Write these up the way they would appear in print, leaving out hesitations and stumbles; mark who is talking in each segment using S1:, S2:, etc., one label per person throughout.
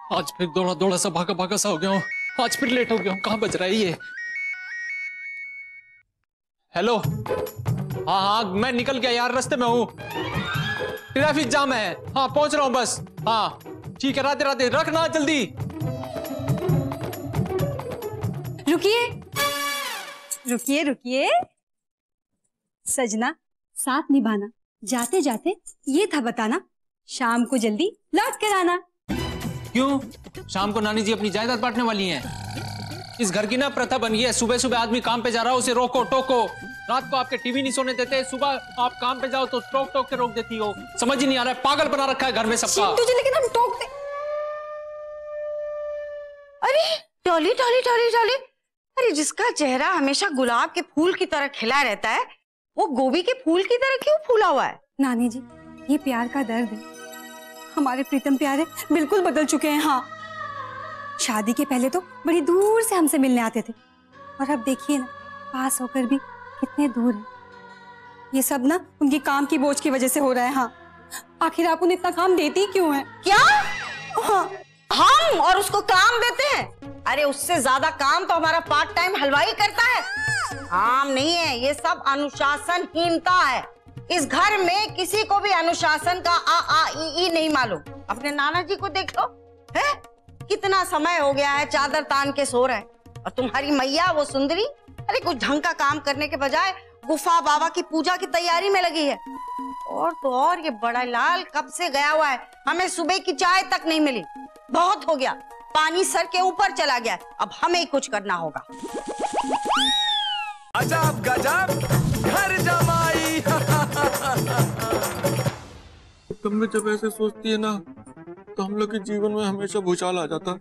S1: आज फिर दौड़ा दौड़ा सा भागा भागा सा हो गया हूँ। आज फिर लेट हो गया हूँ। कहाँ बज रहा है ये? हेलो। हाँ हाँ मैं निकल गया यार, रास्ते में हूँ। ट्रैफिक जाम है। हाँ पहुंच रहा हूँ बस। हाँ ठीक है, राधे राधे, रखना जल्दी।
S2: रुकिए रुकिए रुकिए। सजना, साथ निभाना, जाते जाते ये था बताना, शाम को जल्दी लौट कर आना।
S1: क्यों? शाम को नानी जी अपनी जायदाद बांटने वाली हैं। इस घर की ना प्रथा बन गई है, सुबह सुबह आदमी काम पे जा रहा हो उसे रोको टोको। रात को आपके टीवी नहीं सोने देते, सुबह आप काम पे जाओ तो टोक टोक के रोक देती हो। समझ ही नहीं आ रहा है, पागल बना रखा है घर में सबका।
S2: तुझे लेकिन हम टोकते।
S3: अरे डॉली डॉली डॉली डॉली, अरे जिसका चेहरा हमेशा गुलाब के फूल की तरह खिला रहता है, वो गोभी के फूल की तरह क्यों फूला हुआ है?
S2: नानी जी, ये प्यार का दर्द है। हमारे प्रीतम प्यारे बिल्कुल बदल चुके हैं। हाँ, शादी के पहले तो बड़ी दूर से हमसे मिलने आते थे, और अब देखिए ना, पास होकर भी कितने दूर हैं। ये सब ना उनकी काम की बोझ की वजह से हो रहा है। हाँ, आखिर आप उन्हें इतना काम देती क्यों हैं?
S3: क्या?
S2: हाँ,
S3: हम और उसको काम देते हैं? अरे उससे ज्यादा काम तो हमारा पार्ट टाइम हलवाई करता है। काम नहीं है, ये सब अनुशासनहीनता है। इस घर में किसी को भी अनुशासन का आ ई नहीं मालूम। अपने नाना जी को देख लो, है कितना समय हो गया है चादर तान के सो रहे हैं, और तुम्हारी मैया वो सुंदरी, अरे कुछ ढंग का काम करने के बजाय गुफा बाबा की पूजा की तैयारी में लगी है। और तो और ये बड़ा लाल कब से गया हुआ है, हमें सुबह की चाय तक नहीं मिली। बहुत हो गया, पानी सर के ऊपर चला गया, अब हमें ही कुछ करना होगा।
S4: अजब गजब घर जमाई।
S5: तुम जब ऐसे सोचती है ना, तो हम लोग के जीवन में हमेशा भूचाल आ जाता।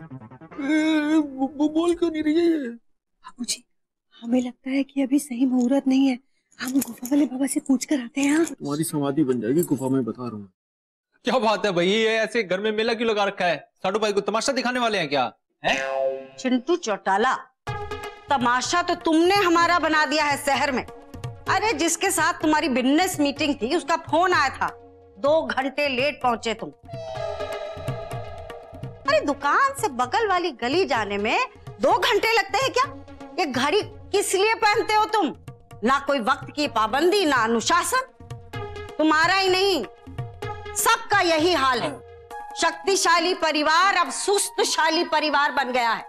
S5: बोल क्यों नहीं रही है ये?
S2: बाबूजी, हमें लगता है कि अभी सही मुहूर्त नहीं है। हम गुफा वाले बाबा से पूछ कर आते हैं।
S5: तुम्हारी समाधि बन जाएगी गुफा में, बता रहा हूँ।
S1: क्या बात है भाई, ये ऐसे घर में मेला क्यों लगा रखा है? साडू भाई को तमाशा दिखाने वाले हैं क्या? है?
S3: चिंटू चौटाला, तमाशा तो तुमने हमारा बना दिया है शहर में। अरे जिसके साथ तुम्हारी बिजनेस मीटिंग थी, उसका फोन आया था, 2 घंटे लेट पहुंचे तुम। अरे दुकान से बगल वाली गली जाने में 2 घंटे लगते हैं क्या? ये घड़ी किस लिए पहनते हो तुम? ना कोई वक्त की पाबंदी, ना अनुशासन। तुम्हारा ही नहीं, सबका यही हाल है। शक्तिशाली परिवार अब सुस्तशाली परिवार बन गया है।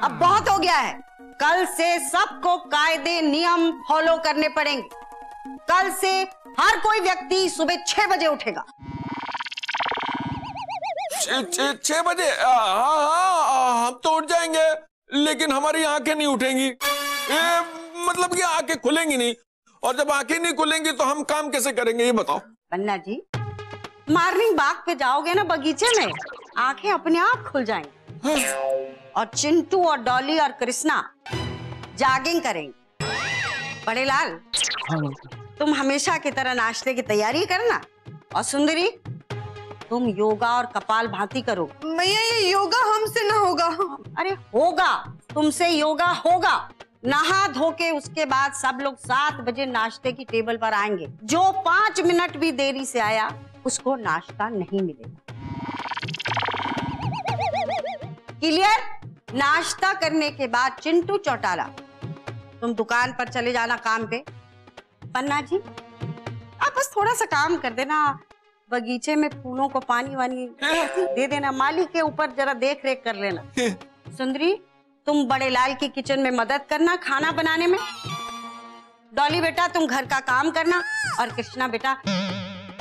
S3: अब बहुत हो गया है। कल से सबको कायदे नियम फॉलो करने पड़ेंगे। कल से हर कोई व्यक्ति सुबह 6 बजे उठेगा।
S5: 6 बजे? हाँ, हम तो उठ जाएंगे, लेकिन हमारी आंखें नहीं उठेंगी। मतलब कि आंखें खुलेंगी नहीं, और जब आंखें नहीं खुलेंगी तो हम काम कैसे करेंगे, ये बताओ।
S3: पन्ना जी, मॉर्निंग वॉक पे जाओगे ना बगीचे में, आंखें अपने आप खुल जाएंगी। और चिंटू और डॉली और कृष्णा जॉगिंग करेंगे। बड़े लाल, तुम हमेशा की तरह नाश्ते की तैयारी करना, और सुंदरी तुम योगा और कपाल भाती करो।
S2: मैया, ये योगा हमसे ना होगा।
S3: अरे होगा, तुमसे योगा होगा। नहा धो के उसके बाद सब लोग 7 बजे नाश्ते की टेबल पर आएंगे। जो 5 मिनट भी देरी से आया उसको नाश्ता नहीं मिलेगा। क्लियर? नाश्ता करने के बाद चिंटू चौटाला, तुम दुकान पर चले जाना काम पे। पन्ना जी, आप बस थोड़ा सा काम कर देना, बगीचे में फूलों को पानी वानी दे देना, माली के ऊपर जरा देख रेख कर लेना। सुंदरी, तुम बड़े लाल की किचन में मदद करना खाना बनाने में। डॉली बेटा, तुम घर का काम करना, और कृष्णा बेटा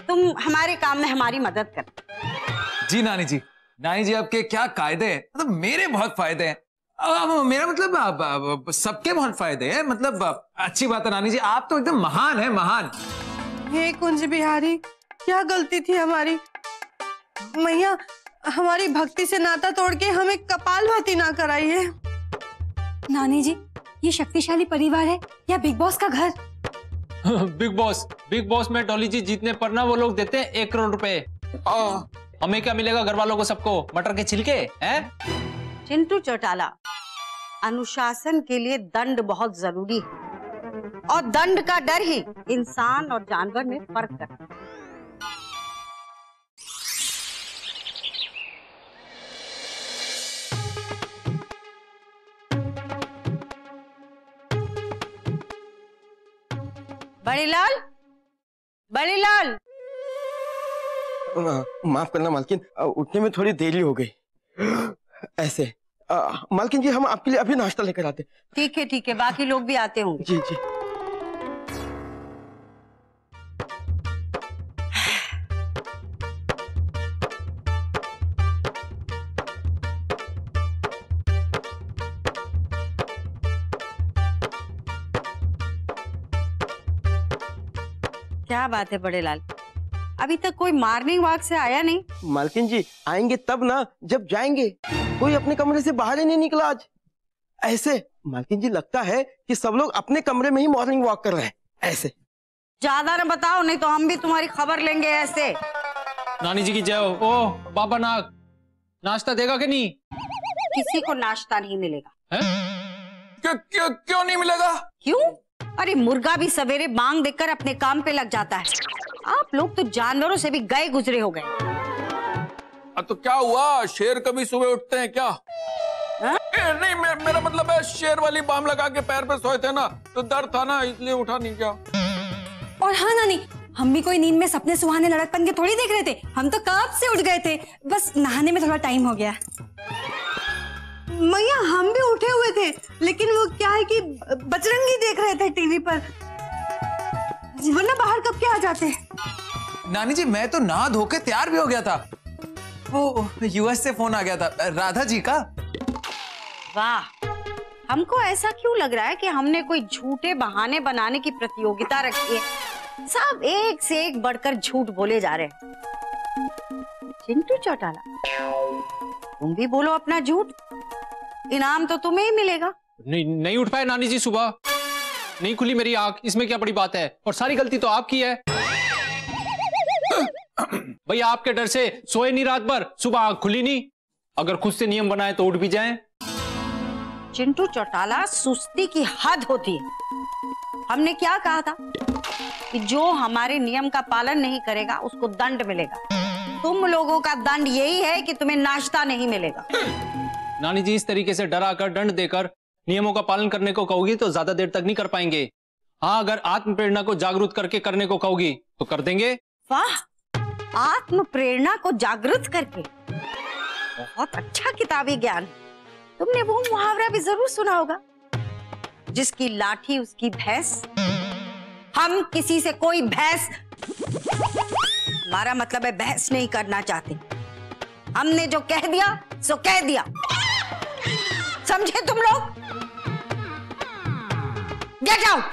S3: तुम हमारे काम में हमारी मदद करना।
S4: जी नानी जी, नानी जी आपके क्या कायदे हैं, मतलब मेरे बहुत फायदे हैं। मेरा मतलब सबके बहुत फायदे हैं। मतलब अच्छी बात है नानी जी, आप तो एकदम महान है, महान।
S6: हे कुंज बिहारी, क्या गलती थी हमारी? मैया, हमारी भक्ति से नाता तोड़ के हमें कपाल भाती ना कराइए।
S2: नानी जी, ये शक्तिशाली परिवार है या बिग बॉस का घर?
S1: बिग बॉस में डॉली जी जीतने पर ना वो लोग देते हैं 1 करोड़ रुपए। हमें क्या मिलेगा घर वालों को सबको? मटर के छिलके हैं?
S3: चिंटू चौटाला, अनुशासन के लिए दंड बहुत जरूरी है, और दंड का डर ही इंसान और जानवर में फर्क करता है। बड़े लाल, बड़े लाल।
S7: माफ करना मालकिन, उठने में थोड़ी देरी हो गई। ऐसे मालकिन जी, हम आपके लिए अभी नाश्ता लेकर आते।
S3: ठीक है, बाकी लोग भी आते होंगे।
S7: जी जी।
S3: क्या बात है बड़े लाल, अभी तक कोई मॉर्निंग वॉक से आया नहीं?
S7: मालकिन जी आएंगे तब ना जब जाएंगे। कोई अपने कमरे से बाहर ही नहीं निकला आज। ऐसे मालकिन जी लगता है कि सब लोग अपने कमरे में ही मॉर्निंग वॉक कर रहे हैं। ऐसे
S3: ज्यादा न बताओ, नहीं तो हम भी तुम्हारी खबर लेंगे। ऐसे
S1: नानी जी की जय हो। ओ बाबा नाग, नाश्ता देगा कि नहीं?
S3: किसी को नाश्ता नहीं मिलेगा।
S5: क्यों नहीं मिलेगा?
S3: क्यों? अरे मुर्गा भी सवेरे मांग देखकर अपने काम पे लग जाता है। आप लोग तो जानवरों से भी गए गुजरे हो गए।
S5: तो क्या हुआ, शेर कभी सुबह उठते हैं क्या? नहीं, मेरा मतलब है शेर वाली बाम लगा के पैर पे सोए थे ना, तो दर्द था ना, इसलिए उठा नहीं क्या?
S2: और हाँ नानी, हम भी कोई नींद में सपने सुहाने लड़कपन के थोड़ी देख रहे थे। हम तो कब से उठ गए थे, बस नहाने में थोड़ा टाइम हो गया।
S6: मैया हम भी उठे हुए थे, लेकिन वो क्या है कि बजरंगी देख रहे थे टीवी पर, वरना बाहर कब के आ जाते।
S4: नानी जी मैं तो नहा धो के तैयार भी हो गया था। वो यूएस से फोन आ गया था राधा जी का।
S3: वाह, हमको ऐसा क्यों लग रहा है कि हमने कोई झूठे बहाने बनाने की प्रतियोगिता रखी है। सब एक से एक बढ़कर झूठ बोले जा रहे हैं। चिंटू चौटाला, तुम भी बोलो अपना झूठ, इनाम तो तुम्हें ही मिलेगा।
S1: नहीं उठ पाए नानी जी, सुबह नहीं खुली मेरी आंख, इसमें क्या बड़ी बात है? और सारी गलती तो आपकी है। भैया आपके डर से सोए नहीं रात भर, सुबह आंख खुली नहीं। अगर खुद से नियम बनाए तो उठ भी जाएं।
S3: चिंटू चौटाला, सुस्ती की हद होती है। हमने क्या कहा था कि जो हमारे नियम का पालन नहीं करेगा उसको दंड मिलेगा। तुम लोगों का दंड यही है कि तुम्हें नाश्ता नहीं मिलेगा।
S1: नानी जी इस तरीके से डरा कर, दंड देकर नियमों का पालन करने को कहोगी तो ज्यादा देर तक नहीं कर पाएंगे। हाँ, अगर आत्म प्रेरणा को जागरूक करके करने को कहोगी तो कर देंगे।
S3: वाह, आत्म प्रेरणा को जागृत करके, बहुत अच्छा किताबी ज्ञान। तुमने वो मुहावरा भी जरूर सुना होगा, जिसकी लाठी उसकी भैंस। हम किसी से कोई भैंस, हमारा मतलब है बहस नहीं करना चाहते। हमने जो कह दिया सो कह दिया, समझे तुम लोग? Get out.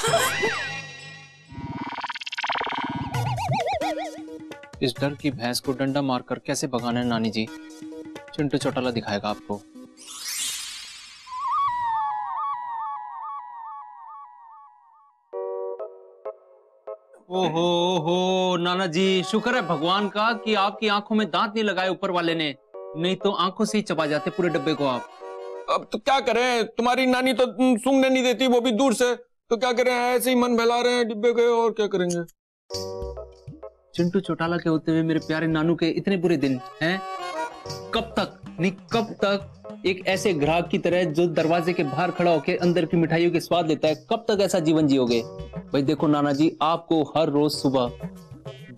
S1: इस डर की भैंस को डंडा मारकर कैसे भगाना है नानी जी, चिंटू चौटाला दिखाएगा आपको। ओहो नाना जी, शुक्र है भगवान का कि आपकी आंखों में दांत नहीं लगाए ऊपर वाले ने, नहीं तो आंखों से ही चबा जाते पूरे डब्बे को आप।
S5: अब तो क्या करें, तुम्हारी नानी तो सूंघने नहीं देती, वो भी दूर से, तो क्या करें, ऐसे ही मन बहला रहे हैं डिब्बे के, और क्या करेंगे।
S1: चिंटू चौटाला के होते हुए मेरे प्यारे नानू के इतने बुरे दिन हैं? कब तक नहीं, कब तक एक ऐसे ग्राहक की तरह जो दरवाजे के बाहर खड़ा होकर अंदर की मिठाइयों के स्वाद लेता है, कब तक ऐसा जीवन जियोगे? भाई देखो नाना जी, आपको हर रोज सुबह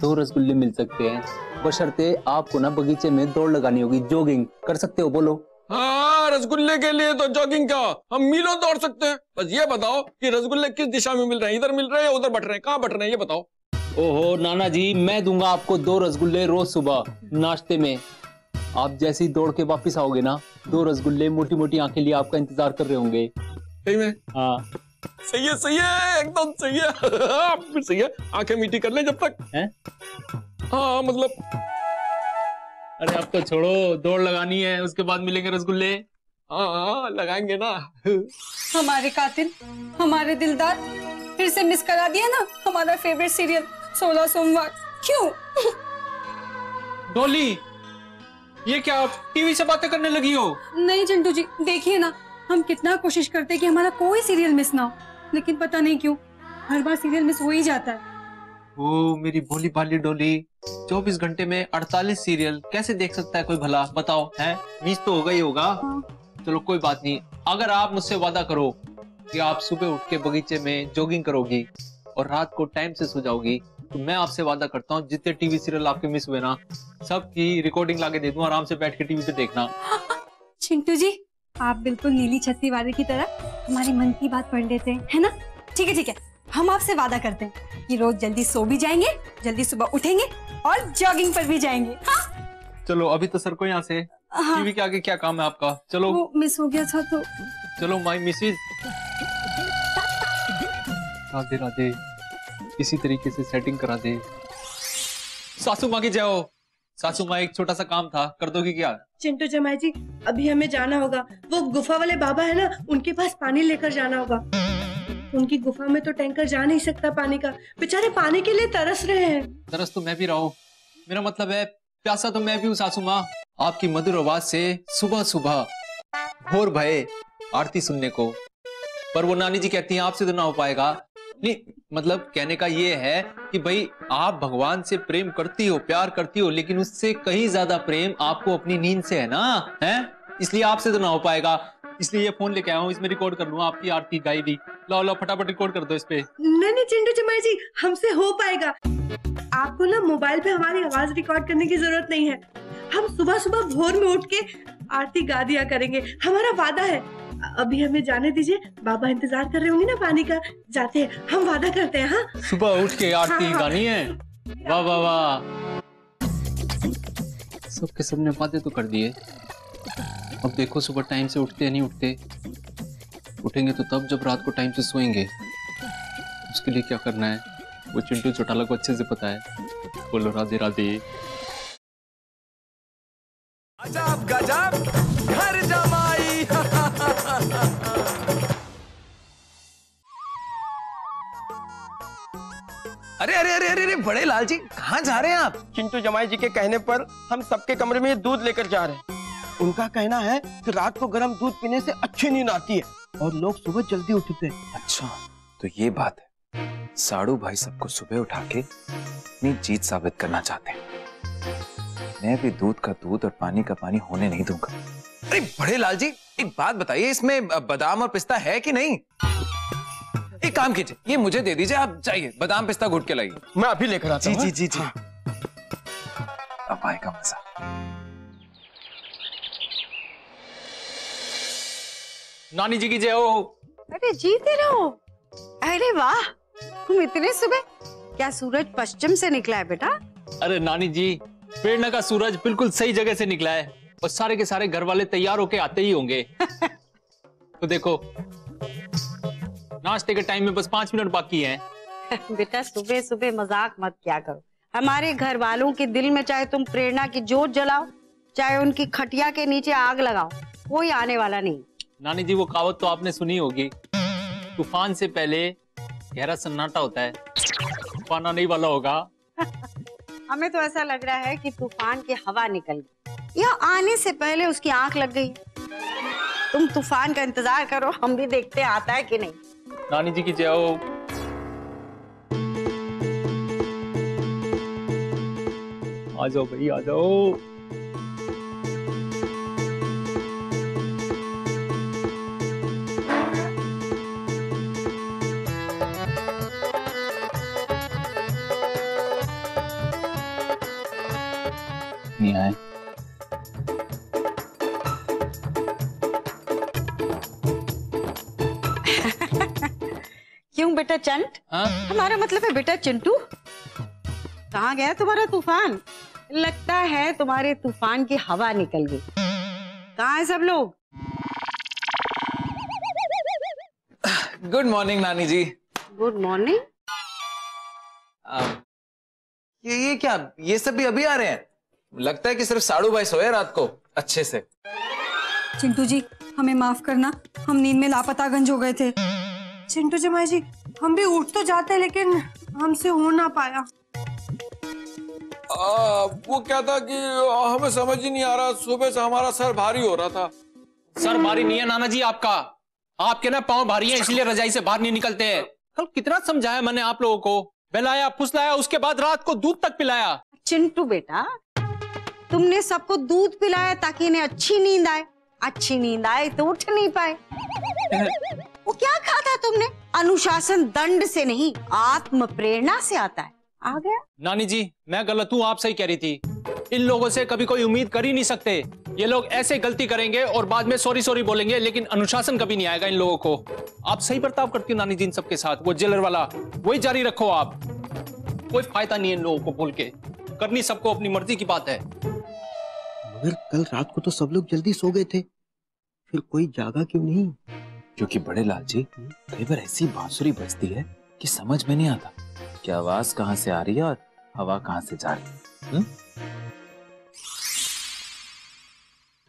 S1: 2 रसगुल्ले मिल सकते हैं, बशर्ते आपको ना बगीचे में दौड़ लगानी होगी। जॉगिंग कर सकते हो? बोलो।
S5: हाँ, रसगुल्ले के लिए तो जॉगिंग क्या, हम मीलों दौड़ सकते हैं। बस ये बताओ कि रसगुल्ले किस दिशा में मिल रहे हैं, इधर मिल रहे हैं या उधर बट रहे हैं, कहाँ बट रहे हैं, ये बताओ।
S1: ओहो नाना जी, मैं दूंगा आपको 2 रसगुल्ले रोज सुबह नाश्ते में। आप जैसे ही दौड़ के वापस आओगे ना, 2 रसगुल्ले मोटी मोटी आंखें लिए आपका इंतजार कर रहे होंगे।
S5: सही में?
S1: हाँ
S5: सही है, एकदम सही है। फिर सही है, आंखें मीठी कर लें जब तक
S1: हैं?
S5: हाँ मतलब,
S1: अरे अब तो छोड़ो, दौड़ लगानी है, उसके बाद मिलेंगे रसगुल्ले।
S5: हाँ लगाएंगे ना।
S2: हमारे कातिल, हमारे दिलदार, फिर से मिस करा दिया ना हमारा फेवरेट सीरियल 16 सोमवार। क्यों?
S1: डॉली, ये क्या आप टीवी से बातें करने लगी हो?
S2: नहीं चिंटू जी, देखिए ना, हम कितना कोशिश करते हैं कि हमारा कोई सीरियल मिस ना हो, लेकिन पता नहीं क्यों हर बार सीरियल मिस हो ही जाता है।
S1: ओ मेरी भोली भाली डॉली, 24 घंटे में 48 सीरियल कैसे देख सकता है कोई भला? बताओ, है मिस तो होगा ही होगा। चलो कोई बात नहीं, अगर आप मुझसे वादा करो कि आप सुबह उठ के बगीचे में जॉगिंग करोगी, और रात को टाइम से सो जाओगी तो मैं आपसे वादा करता हूँ जितने टीवी सीरियल आपके मिस हुए ना सबकी रिकॉर्डिंग लाके दे दूं, आराम से बैठ के टीवी पे देखना।
S2: चिंटू जी आप बिल्कुल नीली छतरी वाले की तरह हमारे मन की बात पढ़ लेते हैं, है ना? ठीक है, हम आपसे वादा करते हैं कि रोज जल्दी सो भी जाएंगे, जल्दी सुबह उठेंगे और जॉगिंग पर भी जाएंगे। हाँ?
S1: चलो अभी तो सर को यहाँ से
S2: हाँ।
S1: टीवी के आगे क्या काम है आपका? चलो
S2: वो मिस हो गया था तो।
S1: चलो माय मिसेज। राधे राधे, इसी तरीके से सेटिंग करा दे। सासू माँ की जय हो। सासू माँ एक छोटा सा काम था, कर दोगी क्या?
S6: चिंटू जमाई जी अभी हमें जाना होगा, वो गुफा वाले बाबा है ना उनके पास पानी लेकर जाना होगा। उनकी गुफा में तो टैंकर जा नहीं सकता पानी का, बेचारे पानी के लिए तरस रहे हैं।
S1: तरस तो मैं भी रहा हूँ, मेरा मतलब है प्यासा तो मैं भी हूँ सासू माँ। आपकी मधुर आवाज से सुबह सुबह भोर भये आरती सुनने को, पर वो नानी जी कहती हैं आपसे तो ना हो पाएगा। नहीं मतलब कहने का ये है कि भाई आप भगवान से प्रेम करती हो, प्यार करती हो, लेकिन उससे कहीं ज्यादा प्रेम आपको अपनी नींद से है ना, है? इसलिए आपसे तो ना हो पाएगा, इसलिए ये फोन लेके आया हूँ, इसमें रिकॉर्ड कर लूंगा आपकी आरती गाई भी। लो फटाफट रिकॉर्ड कर दो इस पे।
S6: नहीं चिंटू जमाई जी हमसे हो पाएगा, आपको ना मोबाइल पे हमारी आवाज रिकॉर्ड करने की जरूरत नहीं है। हम सुबह सुबह भोर में उठ के आरती गा दिया करेंगे, हमारा वादा है। अभी हमें जाने दीजिए, बाबा इंतजार कर रहे होंगे ना पानी का, जाते हैं, हम वादा करते हैं। हाँ
S1: सुबह उठ के आरती
S6: हाँ।
S1: गानी है। वाह वाह वाह, सबके सबने वादे तो कर दिए। अब देखो सुबह टाइम से उठते नहीं उठते। उठेंगे तो तब जब रात को टाइम से सोएंगे। उसके लिए क्या करना है वो चिंटू चौटाला को अच्छे से पता है। बोलो राधे राधे।
S4: गजब गजब घर जमाई। अरे अरे अरे अरे बड़े लाल जी कहाँ जा रहे हैं आप?
S7: चिंटू जमाई जी के कहने पर हम सबके कमरे में दूध लेकर जा रहे हैं। उनका कहना है कि रात को गर्म दूध पीने से अच्छी नींद आती है और लोग सुबह जल्दी उठते हैं।
S4: अच्छा तो ये बात है, साड़ू भाई सबको सुबह उठा के अपनी जीत साबित करना चाहते हैं। मैं भी दूध का दूध और पानी का पानी होने नहीं दूंगा। अरे बड़े लाल जी एक बात बताइए, इसमें बादाम और पिस्ता है कि नहीं? एक काम कीजिए, ये मुझे दे दीजिए, आप जाइए बादाम पिस्ता घुट के लाइए।
S7: मैं अभी लेकर आता हूँ।
S4: जी अब आएगा मजा।
S1: नानी जी की जय हो।
S3: अरे जीते रहो। अरे वाह, तुम इतने सुबह, क्या सूरज पश्चिम से निकला है बेटा?
S1: अरे नानी जी प्रेरणा का सूरज बिल्कुल सही जगह से निकला है और सारे के सारे घर वाले तैयार होके आते ही होंगे। तो देखो नाश्ते के टाइम में बस 5 मिनट बाकी हैं।
S3: बेटा सुबह सुबह मजाक मत किया करो। हमारे घर वालों के दिल में चाहे तुम प्रेरणा की जोत जलाओ, चाहे उनकी खटिया के नीचे आग लगाओ, कोई आने वाला नहीं।
S1: नानी जी वो कहावत तो आपने सुनी होगी, तूफान से पहले गहरा सन्नाटा होता है, तूफान आने वाला होगा।
S3: हमें तो ऐसा लग रहा है कि तूफान की हवा निकल गई या आने से पहले उसकी आंख लग गई। तुम तूफान का इंतजार करो, हम भी देखते हैं आता है कि नहीं।
S1: नानी जी की जय हो। आ जाओ भाई आ जाओ। नहीं आए।
S3: क्यों बेटा चंट?
S1: हाँ?
S3: हमारा मतलब है बेटा चिंटू। कहाँ गया तुम्हारा तूफान? लगता है तुम्हारे तूफान की हवा निकल गई। कहाँ है सब लोग?
S4: गुड मॉर्निंग नानी जी।
S3: Good morning.
S4: ये क्या, ये सब भी अभी आ रहे हैं? लगता है कि सिर्फ साड़ू भाई सोए रात को अच्छे से।
S2: चिंटू जी हमें माफ करना, हम नींद में लापतागंज हो गए थे।
S6: चिंटू जमाई जी हम भी उठ तो जाते लेकिन हमसे हो ना पाया।
S5: वो क्या था कि हमें समझ ही नहीं आ रहा, सुबह से हमारा सर भारी हो रहा था।
S1: सर भारी नहीं है नाना जी आपका, आपके ना पाँव भारी हैं इसलिए रजाई से बाहर नहीं निकलते हैं। कल कितना समझाया मैंने आप लोगों को, बहलाया फुसलाया, उसके बाद रात को दूध तक पिलाया।
S3: चिंटू बेटा तुमने सबको दूध पिलाया ताकि इन्हें अच्छी नींद आए। अच्छी नींद आए तो उठ नहीं पाए। वो क्या कहा था तुमने? अनुशासन दंड से नहीं, आत्म प्रेरणा से आता है। आ गया?
S1: नानी जी, मैं गलत हूँ, आप सही कह रही थी। इन लोगों से कभी कोई उम्मीद कर ही नहीं सकते। ये लोग ऐसे गलती करेंगे और बाद में सॉरी सॉरी बोलेंगे, लेकिन अनुशासन कभी नहीं आएगा इन लोगों को। आप सही बर्ताव करती हो नानी जी इन सबके साथ। वो जेलर वाला वही जारी रखो आप। कोई फायदा नहीं है इन लोगों को बोल के। करनी सबको अपनी मर्जी की बात है।
S7: मगर कल रात को तो सब लोग जल्दी सो गए थे, फिर कोई जागा क्यों नहीं?
S4: क्योंकि बड़े लाल जी, कई बार ऐसी बांसुरी बजती है कि समझ में नहीं आता कि आवाज कहाँ से आ रही है और हवा कहाँ से जा रही है।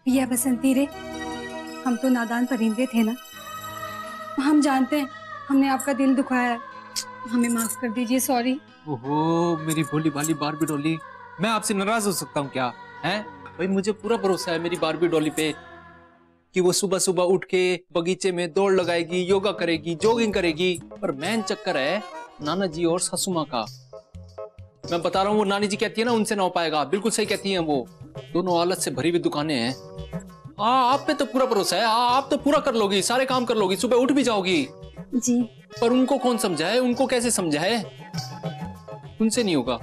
S2: पिया बसंती रे, हम तो नादान परिंदे थे ना। हम जानते हैं हमने आपका दिल दुखाया है, हमें माफ कर दीजिए। सॉरी।
S1: ओहो मेरी भोली भाली बारबी डॉली, मैं आपसे नाराज हो सकता हूँ क्या? हैं भाई, मुझे पूरा भरोसा है मेरी बारबी डॉली पे कि वो सुबह सुबह उठ के बगीचे में दौड़ लगाएगी, योगा करेगी, जॉगिंग करेगी। पर मेन चक्कर है नाना जी और सासू माँ का। मैं बता रहा हूँ, वो नानी जी कहती है ना उनसे ना हो पाएगा। बिल्कुल सही कहती हैं वो। दोनों हालत से भरी हुई दुकानें हैं। आप पे तो पूरा भरोसा है। आप तो पूरा कर लोगी, सारे काम कर लोगी, सुबह उठ भी जाओगी
S2: जी।
S1: पर उनको कौन समझाए? उनको कैसे समझाए? उनसे नहीं होगा।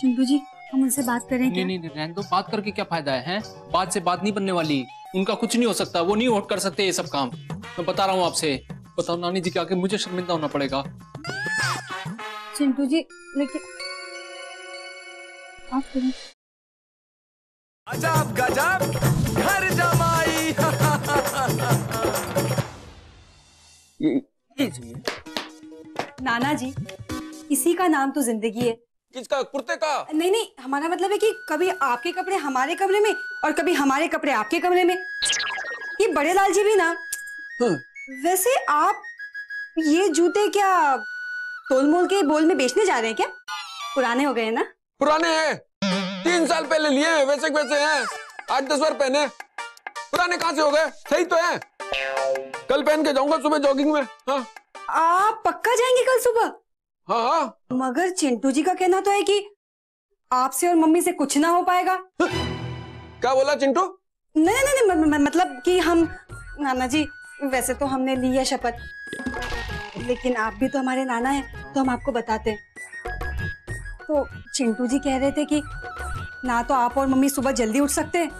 S2: चिंटू जी, हम उनसे बात करें क्या?
S1: नहीं, रहने दो। बात करके क्या फायदा है? बात से बात नहीं बनने वाली। उनका कुछ नहीं हो सकता, वो नहीं कर सकते ये सब काम। मैं बता रहा हूँ आपसे। बताओ नानी जी के आगे मुझे शर्मिंदा होना पड़ेगा।
S2: चिंटू जी, लेकिन आप करें।
S8: अजब गजब घर जमाई।
S2: नाना जी, इसी का नाम तो जिंदगी है।
S5: किसका? कुर्ते का?
S2: नहीं, हमारा मतलब है कि कभी आपके कपड़े हमारे कमरे में और कभी हमारे कपड़े आपके कमरे में। ये बड़े लाल जी भी ना। वैसे आप ये जूते क्या तोल मोल के बोल में बेचने जा रहे हैं क्या? पुराने हो गए ना?
S5: पुराने हैं, 3 साल पहले लिए हैं, वैसे वैसे हैं। 8-10 बार पहने। पुराने कहाँ से हो गए? सही तो है। कल पहन के जाऊंगा सुबह जॉगिंग में। हाँ।
S2: आप पक्का जाएंगे कल सुबह?
S5: हाँ।
S2: मगर चिंटू जी का कहना तो है कि आपसे और मम्मी से कुछ ना हो पाएगा।
S5: क्या बोला चिंटू?
S2: नहीं, मतलब कि हम, नाना जी वैसे तो हमने ली है शपथ, लेकिन आप भी तो हमारे नाना हैं, तो हम आपको बताते हैं। तो चिंटू जी कह रहे थे कि ना तो आप और मम्मी सुबह जल्दी उठ सकते हैं,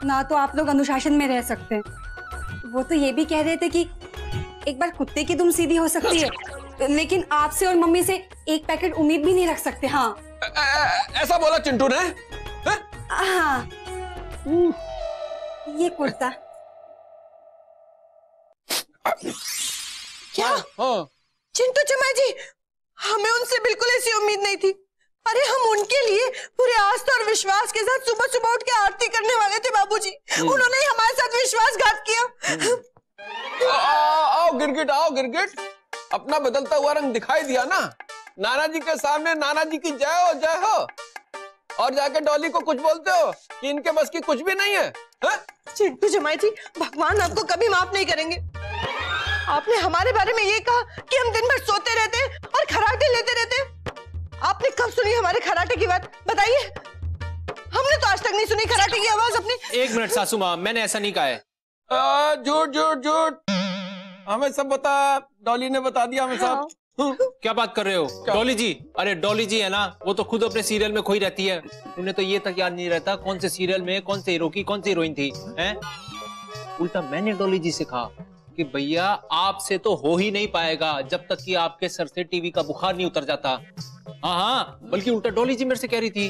S2: ना तो आप लोग अनुशासन में रह सकते हैं। वो तो ये भी कह रहे थे कि एक बार कुत्ते की दुम सीधी हो सकती है, लेकिन आपसे और मम्मी से एक पैकेट उम्मीद भी नहीं रख सकते। हाँ,
S5: ऐसा बोला चिंटू ने?
S2: हाँ, ये कुर्ता।
S6: क्या?
S5: हाँ।
S6: चिंटू चमाई जी, हमें उनसे बिल्कुल ऐसी उम्मीद नहीं थी। अरे हम उनके लिए पूरे आस्था और विश्वास के साथ सुबह सुबह उठ के आरती करने वाले थे बाबूजी। उन्होंने ही हमारे साथ विश्वासघात किया।
S5: आओ गिरगिट, आओ गिरगिट। अपना बदलता हुआ रंग दिखाई दिया ना। नाना जी के सामने नाना जी की जय हो, जय हो। और जाके डॉली को कुछ बोलते हो कि इनके बस की कुछ भी नहीं है, है?
S6: चिंटू जमाई जी, भगवान आपको कभी माफ नहीं करेंगे। आपने हमारे बारे में ये कहा कि हम दिन भर सोते रहते और खराटे लेते रहते। आपने कब सुनी हमारे खराटे की बात? बताइए। हमने तो आज तक नहीं सुनी खराटे की आवाज अपनी।
S1: 1 मिनट सासू माँ, मैंने ऐसा नहीं कहा है।
S5: झूठ झूठ झूठ। हमें सब बता, डॉली ने बता दिया हमें सब।
S1: क्या बात कर रहे हो? डॉली जी? अरे डॉली जी है ना, वो तो खुद अपने सीरियल में खोई रहती है। उन्हें तो ये तक याद नहीं रहता कौन से सीरियल में कौन से हीरो की कौन सी हीरोइन थी, हैं? उल्टा मैंने डॉली जी से कहा कि भैया आपसे तो हो ही नहीं पाएगा जब तक कि आपके सर से टीवी का बुखार नहीं उतर जाता। हाँ, बल्कि उल्टा डॉली जी मेरे से कह रही थी,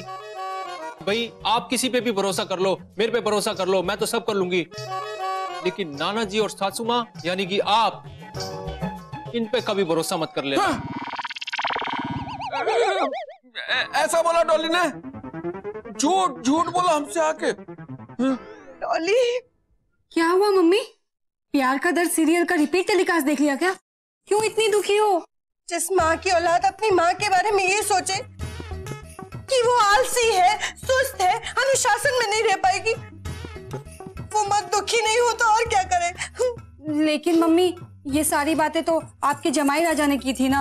S1: भाई आप किसी पे भी भरोसा कर लो, मेरे पे भरोसा कर लो, मैं तो सब कर लूंगी, लेकिन नाना जी और सासू माँ यानी कि आप, इन पे कभी भरोसा मत कर लेना।
S5: ऐसा बोला डॉली ने? झूठ झूठ बोला हमसे आके।
S6: डॉली,
S2: क्या हुआ मम्मी? प्यार का दर्द सीरियल का रिपीट टेलीकास्ट देख लिया क्या? क्यों इतनी दुखी हो?
S6: जिस माँ की औलाद अपनी माँ के बारे में ये सोचे कि वो आलसी है, सुस्त है, अनुशासन में नहीं रह पाएगी, वो मत दुखी नहीं हो तो और क्या करे?
S2: लेकिन मम्मी, ये सारी बातें तो आपके जमाई राजा ने की थी ना।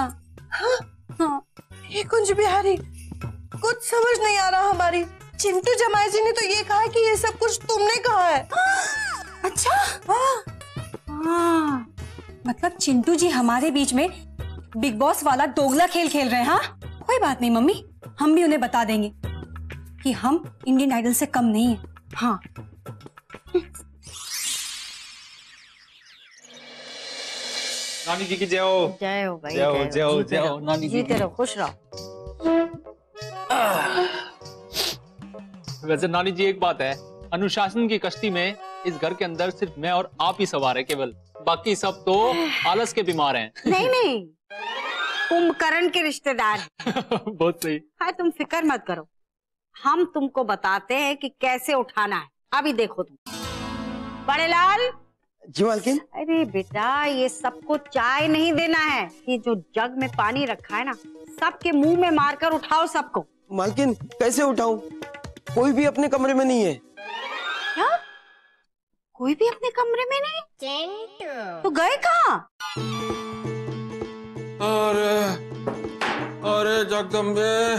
S2: हाँ।
S6: ये कुंज बिहारी, कुछ समझ नहीं आ रहा हमारी। चिंटू जमाई जी ने तो ये कहा कि ये सब कुछ तुमने कहा है।
S2: अच्छा। हाँ, मतलब चिंटू जी हमारे बीच में बिग बॉस वाला दोगला खेल खेल रहे हैं? हाँ, कोई बात नहीं मम्मी, हम भी उन्हें बता देंगे कि हम इंडियन आइडल से कम नहीं है। हाँ,
S1: नानी जी की जय हो।
S3: जय हो भाई,
S1: जय हो, जय हो, जय हो, नानी जी
S3: जीते रहो, खुश रहो।
S1: वैसे नानी जी एक बात है, अनुशासन की कश्ती में इस घर के अंदर सिर्फ मैं और आप ही सवार है केवल, बाकी सब तो आलस के बीमार हैं।
S3: नहीं नहीं, कुंभकर्ण के रिश्तेदार हैं।
S1: बहुत सही।
S3: हाँ, तुम फिक्र मत करो, हम तुमको बताते हैं कि कैसे उठाना है। अभी देखो तुम। बड़े लाल।
S7: जी मालकिन।
S3: अरे बेटा, ये सबको चाय नहीं देना है, ये जो जग में पानी रखा है ना, सबके मुंह में मारकर उठाओ सबको।
S7: मालकिन कैसे उठाऊं? कोई भी अपने कमरे में नहीं है।
S3: क्या? कोई भी अपने कमरे में नहीं? तो गए कहाँ?
S5: अरे जगदम्बे,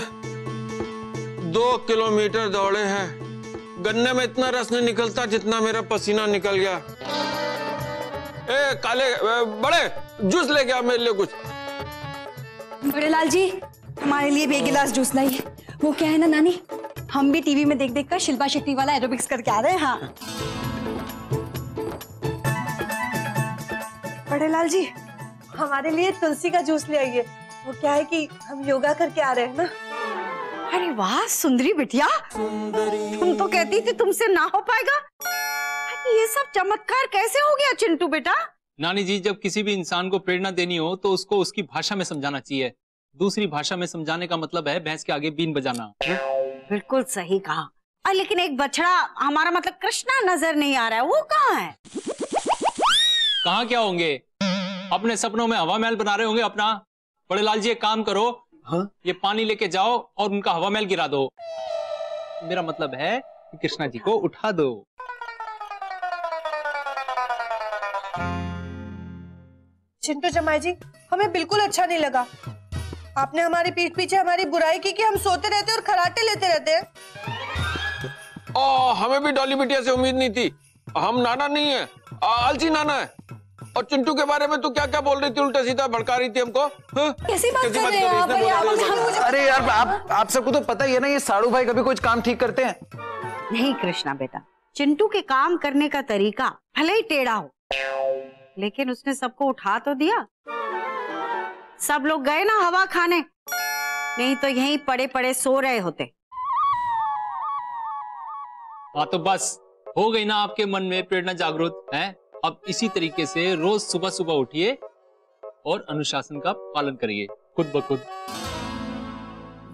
S5: 2 किलोमीटर दौड़े हैं, गन्ने में इतना रस नहीं निकलता जितना मेरा पसीना निकल गया। ए काले, बड़े जूस लेके आ मेरे लिए कुछ।
S2: बड़े लाल जी, हमारे लिए भी एक गिलास जूस लाइए। वो क्या है ना नानी, हम भी टीवी में देख देख कर शिल्पा शेट्टी वाला एरोबिक्स करके आ रहे हैं। हाँ
S6: बड़े लाल जी, हमारे लिए तुलसी का जूस ले आइए। वो क्या है कि हम योगा करके आ रहे हैं ना।
S3: अरे वाह सुंदरी बिटिया, तुम तो कहती थी तुमसे ना हो पाएगा। अरे ये सब चमत्कार कैसे हो गया चिंटू बेटा?
S1: नानी जी, जब किसी भी इंसान को प्रेरणा देनी हो तो उसको उसकी भाषा में समझाना चाहिए। दूसरी भाषा में समझाने का मतलब है भैंस के आगे बीन बजाना।
S3: बिल्कुल सही कहा। लेकिन एक बछड़ा, हमारा मतलब कृष्णा, नजर नहीं आ रहा है, वो कहाँ है?
S1: कहाँ क्या होंगे, अपने सपनों में हवा महल बना रहे होंगे अपना। बड़े लाल जी एक काम करो,
S7: हाँ?
S1: ये पानी लेके जाओ और उनका हवा महल गिरा दो। मेरा मतलब है कि कृष्णा जी को उठा दो।
S6: चिंटू जमाई जी, हमें बिल्कुल अच्छा नहीं लगा। आपने हमारी पीठ पीछे हमारी बुराई की कि हम सोते रहते और खराटे लेते रहते हैं।
S5: हमें भी डॉली बिटिया से उम्मीद नहीं थी। हम नाना नहीं है, आलसी नाना है। और चिंटू के बारे में तू क्या क्या बोल रही थी, उल्टा सीधा भड़का रही थी हमको।
S2: कैसी बात कर रहे हैं आप?
S4: अरे यार, आप सबको तो पता ही है ना, ये साड़ू भाई कभी कुछ काम ठीक करते हैं?
S3: नहीं कृष्णा बेटा, चिंटू के काम करने का तरीका भले ही टेढ़ा हो, लेकिन उसने सबको उठा तो दिया। सब लोग गए ना हवा खाने, नहीं तो यहीं पड़े पड़े सो रहे होते।
S1: हाँ तो बस हो गई ना आपके मन में प्रेरणा जागृत है। अब इसी तरीके से रोज सुबह सुबह उठिए और अनुशासन का पालन करिए खुद ब खुद।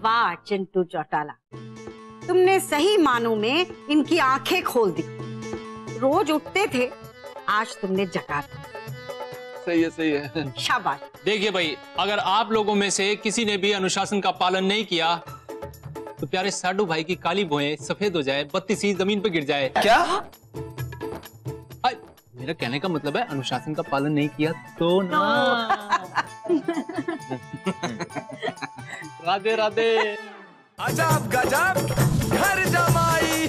S3: वाह चिंटू चौटाला, तुमने सही मानों में इनकी आंखें खोल दी। रोज उठते थे, आज तुमने जगा दी।
S5: सही है, सही है।
S3: शाबाश।
S1: देखिए भाई, अगर आप लोगों में से किसी ने भी अनुशासन का पालन नहीं किया तो प्यारे साडू भाई की काली भौहें सफेद हो जाए, 32 जमीन पे गिर जाए।
S4: क्या?
S1: मेरा कहने का मतलब है अनुशासन का पालन नहीं किया तो ना। राधे राधे।
S8: अजब गजब घर जमाई।